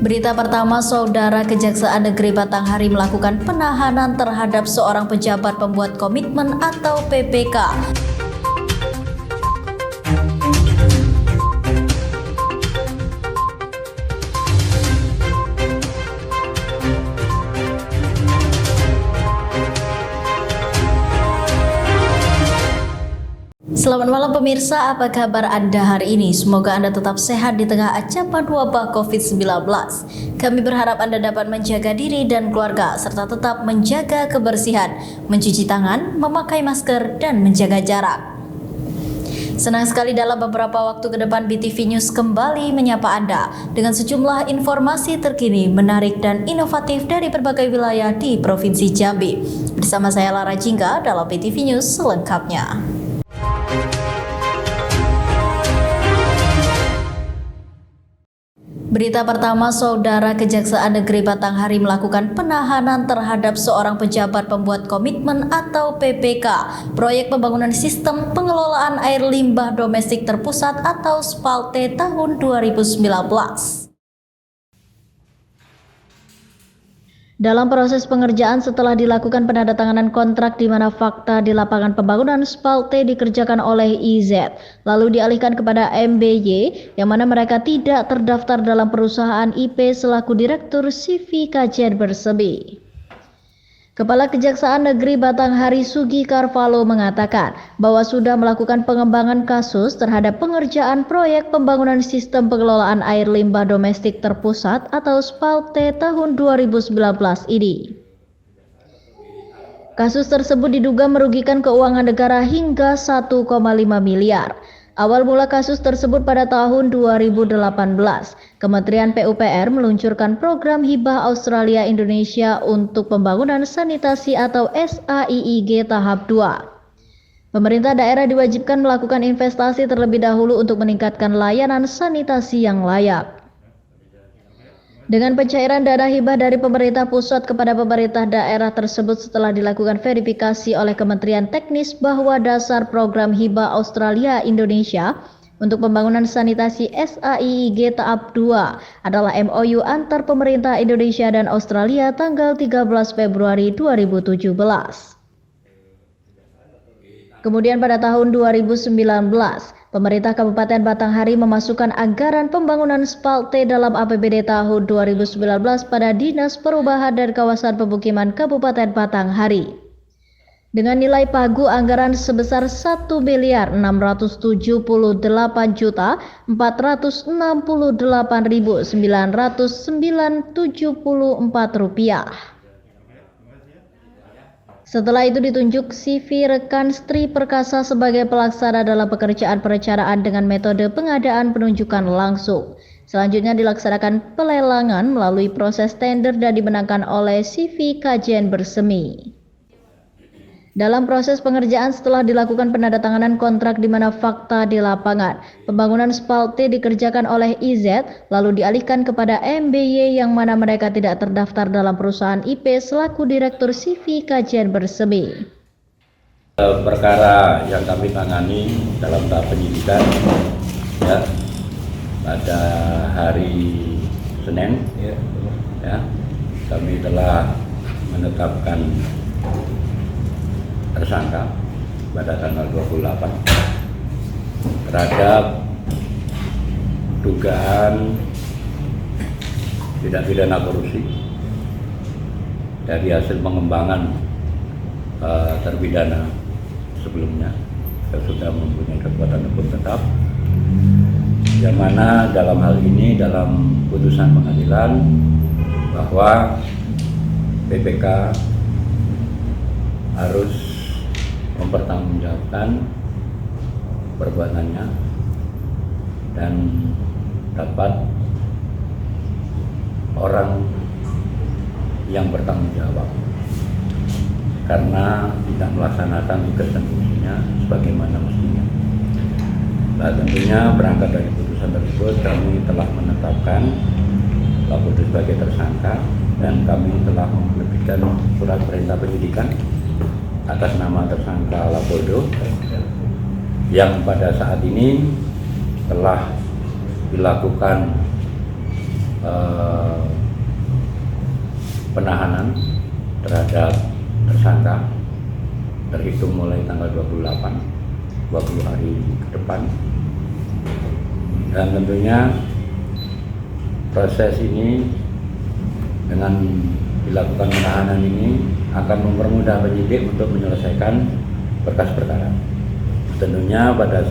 Berita pertama, Saudara, Kejaksaan Negeri Batanghari melakukan penahanan terhadap seorang pejabat pembuat komitmen atau PPK. Selamat malam pemirsa, apa kabar Anda hari ini? Semoga Anda tetap sehat di tengah ancaman wabah COVID-19. Kami berharap Anda dapat menjaga diri dan keluarga, serta tetap menjaga kebersihan, mencuci tangan, memakai masker, dan menjaga jarak. Senang sekali dalam beberapa waktu ke depan BTV News kembali menyapa Anda dengan sejumlah informasi terkini, menarik, dan inovatif dari berbagai wilayah di Provinsi Jambi. Bersama saya Lara Jingga dalam BTV News selengkapnya. Berita pertama, Saudara, Kejaksaan Negeri Batanghari melakukan penahanan terhadap seorang pejabat pembuat komitmen atau PPK, proyek pembangunan sistem pengelolaan air limbah domestik terpusat atau SPALTE tahun 2019. Dalam proses pengerjaan setelah dilakukan penandatanganan kontrak di mana fakta di lapangan pembangunan SPALTE dikerjakan oleh IZ, lalu dialihkan kepada MBY yang mana mereka tidak terdaftar dalam perusahaan IP selaku Direktur CV Kajian Bersemi. Kepala Kejaksaan Negeri Batanghari Sugi Carvalho mengatakan bahwa sudah melakukan pengembangan kasus terhadap pengerjaan proyek pembangunan sistem pengelolaan air limbah domestik terpusat atau SPALTE tahun 2019 ini. Kasus tersebut diduga merugikan keuangan negara hingga 1,5 miliar. Awal mula kasus tersebut pada tahun 2018, Kementerian PUPR meluncurkan program Hibah Australia Indonesia untuk pembangunan sanitasi atau SAIIG tahap 2. Pemerintah daerah diwajibkan melakukan investasi terlebih dahulu untuk meningkatkan layanan sanitasi yang layak. Dengan pencairan dana hibah dari pemerintah pusat kepada pemerintah daerah tersebut setelah dilakukan verifikasi oleh Kementerian Teknis bahwa dasar program Hibah Australia Indonesia untuk pembangunan sanitasi SAIIG tahap 2 adalah MOU antar pemerintah Indonesia dan Australia tanggal 13 Februari 2017. Kemudian pada tahun 2019, pemerintah Kabupaten Batanghari memasukkan anggaran pembangunan SPALTE dalam APBD tahun 2019 pada Dinas Perubahan dan Kawasan Pemukiman Kabupaten Batanghari. Dengan nilai pagu anggaran sebesar Rp1.678.998.974. Setelah itu ditunjuk CV rekan Stri Perkasa sebagai pelaksana dalam pekerjaan perencanaan dengan metode pengadaan penunjukan langsung. Selanjutnya dilaksanakan pelelangan melalui proses tender dan dimenangkan oleh CV Kajian Bersemi. Dalam proses pengerjaan setelah dilakukan penandatanganan kontrak di mana fakta di lapangan pembangunan SPALTE dikerjakan oleh IZ lalu dialihkan kepada MBY yang mana mereka tidak terdaftar dalam perusahaan IP selaku Direktur CV Kajian Bersemi. Perkara yang kami tangani dalam tahap penyidikan ya, pada hari Senin ya, kami telah menetapkan tersangka pada tanggal 28 terhadap dugaan tindak pidana korupsi dari hasil pengembangan terpidana sebelumnya. Kita sudah mempunyai kekuatan hukum tetap yang mana dalam hal ini dalam putusan pengadilan bahwa PPK harus mempertanggungjawabkan perbuatannya dan dapat orang yang bertanggung jawab karena tidak melaksanakan tugas dan fungsinya sebagaimana mestinya. Nah, tentunya berangkat dari putusan tersebut kami telah menetapkan Lapodo sebagai tersangka dan kami telah menerbitkan surat perintah penyidikan atas nama tersangka Lapodo yang pada saat ini telah dilakukan penahanan terhadap tersangka terhitung mulai tanggal 28, 20 hari ke depan. Dan tentunya proses ini dengan dilakukan penahanan ini akan mempermudah penyidik untuk menyelesaikan berkas perkara. Tentunya pada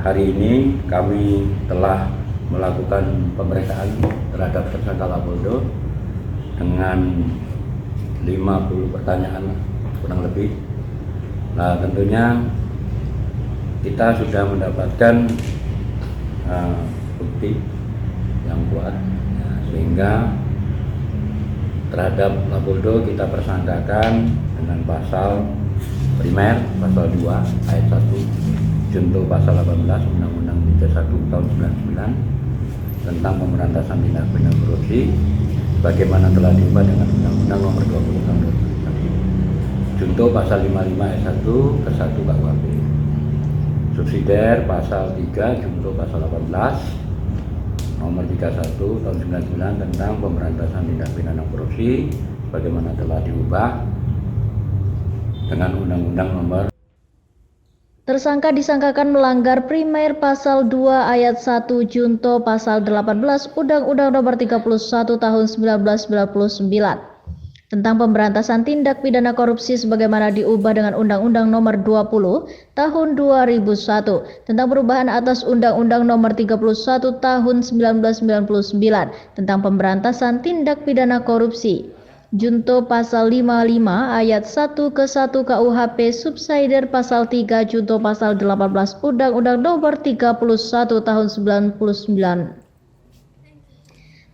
hari ini kami telah melakukan pemeriksaan terhadap tersangka Kapoldo dengan 50 pertanyaan kurang lebih. Nah, tentunya kita sudah mendapatkan bukti yang kuat, ya, sehingga terhadap Kapoldo kita persangkakan dengan pasal primer, pasal 2 ayat 1, junto pasal 18 Undang-Undang 31 tahun 99 tentang pemberantasan tindak pidana korupsi, bagaimana telah diubah dengan Undang-Undang Nomor 20 tahun 2001, junto pasal 55 ayat 1 ke 1 KUHP, subsidiar pasal 3 junto pasal 18 Nomor 31 tahun 99 tentang pemberantasan tindak pidana korupsi, bagaimana telah diubah dengan Undang-Undang Nomor. Tersangka disangkakan melanggar primer pasal 2 ayat 1 junto pasal 18 Undang-Undang Nomor 31 tahun 1999 tentang pemberantasan tindak pidana korupsi sebagaimana diubah dengan Undang-Undang Nomor 20 tahun 2001 tentang perubahan atas Undang-Undang Nomor 31 tahun 1999 tentang pemberantasan tindak pidana korupsi. Junto pasal 55 ayat 1 ke 1 KUHP subsidiar pasal 3 junto pasal 18 Undang-Undang Nomor 31 tahun 99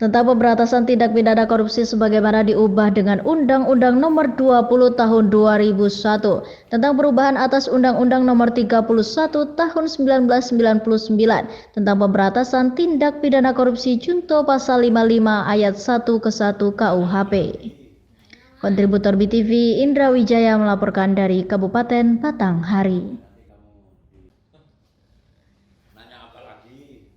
tentang pemberantasan tindak pidana korupsi sebagaimana diubah dengan Undang-Undang Nomor 20 tahun 2001 tentang perubahan atas Undang-Undang Nomor 31 tahun 1999 tentang pemberantasan tindak pidana korupsi junto pasal 55 ayat 1 ke 1 KUHP. Kontributor BTV Indra Wijaya melaporkan dari Kabupaten Batanghari.